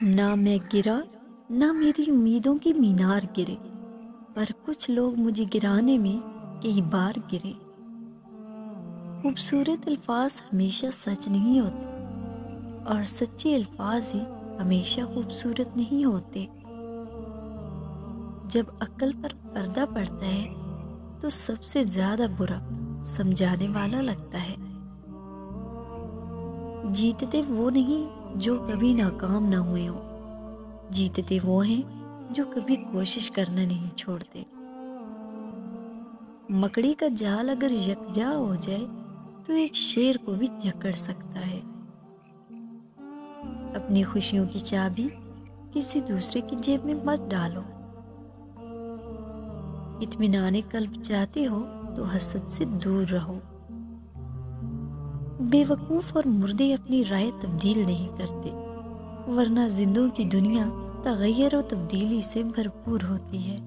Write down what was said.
نہ میں گرا نہ میری امیدوں کی مینار گرے، پر کچھ لوگ مجھے گرانے میں کئی بار گرے۔ خوبصورت الفاظ ہمیشہ سچ نہیں ہوتے، اور سچے الفاظ ہی ہمیشہ خوبصورت نہیں ہوتے۔ جب عقل پر پردہ پڑتا ہے تو سب سے زیادہ برا سمجھانے والا لگتا ہے۔ جیتتے وہ نہیں جو کبھی ناکام نہ ہوئے ہوں، جیتتے وہ ہیں جو کبھی کوشش کرنا نہیں چھوڑتے۔ مکڑی کا جال اگر یکجا ہو جائے تو ایک شیر کو بھی جکڑ سکتا ہے۔ اپنی خوشیوں کی چابی کسی دوسرے کی جیب میں مت ڈالو۔ اطمینان قلب چاہتے ہو تو حسد سے دور رہو۔ بے وقوف اور مردے اپنی رائے تبدیل نہیں کرتے، ورنہ زندوں کی دنیا تغیر و تبدیلی سے بھرپور ہوتی ہے۔